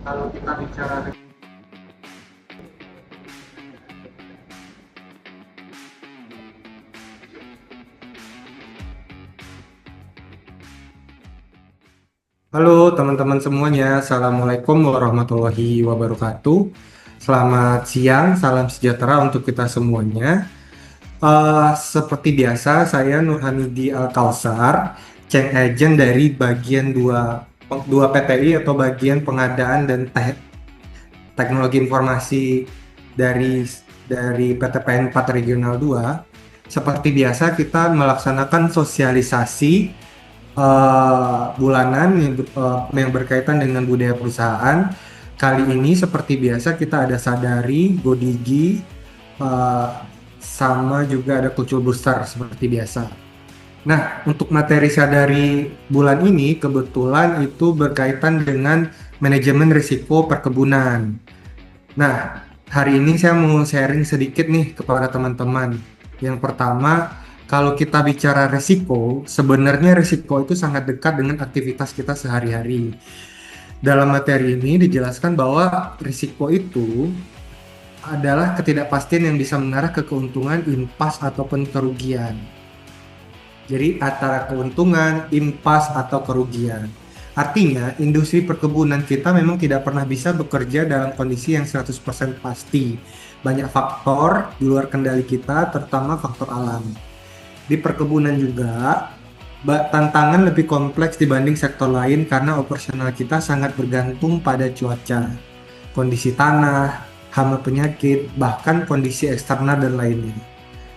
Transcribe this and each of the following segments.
kalau kita bicara. Halo teman-teman semuanya, Assalamualaikum warahmatullahi wabarakatuh. Selamat siang, salam sejahtera untuk kita semuanya. Seperti biasa, saya Nur Hamidi Al-Kausar, Change Agent dari bagian 2 PTI atau bagian pengadaan dan teknologi informasi dari PTPN 4 Regional 2. Seperti biasa, kita melaksanakan sosialisasi bulanan yang berkaitan dengan budaya perusahaan. Kali ini seperti biasa kita ada Sadari, Godigi, uh, sama juga ada Culture Booster seperti biasa. Nah, untuk materi Sadari bulan ini kebetulan itu berkaitan dengan manajemen risiko perkebunan. Nah, hari ini saya mau sharing sedikit nih kepada teman-teman. Yang pertama, kalau kita bicara risiko, sebenarnya risiko itu sangat dekat dengan aktivitas kita sehari-hari. Dalam materi ini dijelaskan bahwa risiko itu adalah ketidakpastian yang bisa mengarah ke keuntungan, impas, ataupun kerugian. Jadi antara keuntungan, impas, atau kerugian. Artinya, industri perkebunan kita memang tidak pernah bisa bekerja dalam kondisi yang 100% pasti. Banyak faktor di luar kendali kita, terutama faktor alam. Di perkebunan juga, tantangan lebih kompleks dibanding sektor lain karena operasional kita sangat bergantung pada cuaca, kondisi tanah, hama penyakit, bahkan kondisi eksternal dan lainnya.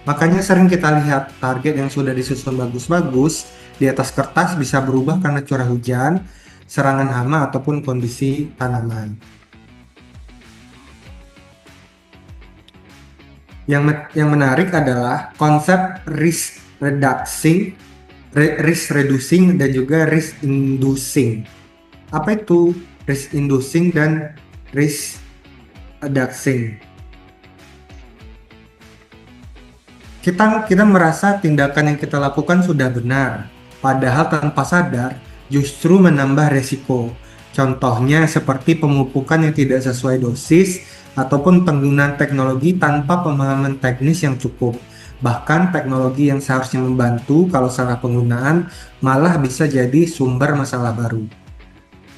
Makanya sering kita lihat target yang sudah disusun bagus-bagus di atas kertas bisa berubah karena curah hujan, serangan hama, ataupun kondisi tanaman. Yang menarik adalah konsep risk reducing dan juga risk inducing. Apa itu risk inducing dan risk reducing? Kita merasa tindakan yang kita lakukan sudah benar, padahal tanpa sadar justru menambah resiko. Contohnya seperti pemupukan yang tidak sesuai dosis ataupun penggunaan teknologi tanpa pemahaman teknis yang cukup. Bahkan teknologi yang seharusnya membantu kalau salah penggunaan malah bisa jadi sumber masalah baru.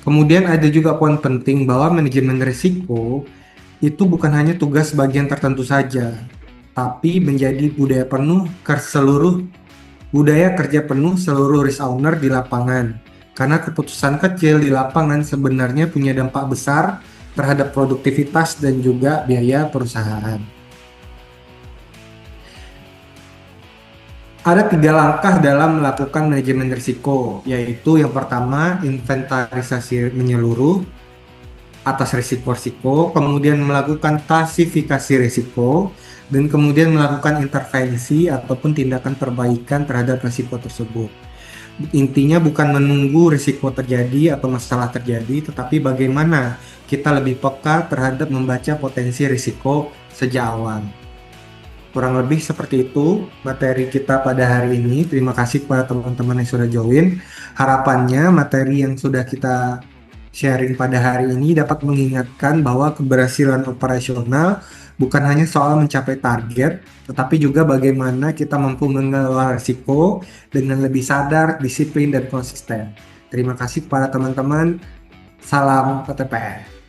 Kemudian ada juga poin penting bahwa manajemen risiko itu bukan hanya tugas bagian tertentu saja, tapi menjadi budaya kerja penuh seluruh risk owner di lapangan. Karena keputusan kecil di lapangan sebenarnya punya dampak besar terhadap produktivitas dan juga biaya perusahaan. Ada 3 langkah dalam melakukan manajemen risiko, yaitu yang pertama, inventarisasi menyeluruh atas risiko-risiko, kemudian melakukan klasifikasi risiko, dan kemudian melakukan intervensi ataupun tindakan perbaikan terhadap risiko tersebut. Intinya bukan menunggu risiko terjadi atau masalah terjadi, tetapi bagaimana kita lebih peka terhadap membaca potensi risiko sejak awal. Kurang lebih seperti itu materi kita pada hari ini. Terima kasih kepada teman-teman yang sudah join. Harapannya materi yang sudah kita sharing pada hari ini dapat mengingatkan bahwa keberhasilan operasional bukan hanya soal mencapai target, tetapi juga bagaimana kita mampu mengelola risiko dengan lebih sadar, disiplin, dan konsisten. Terima kasih kepada teman-teman. Salam PTPN.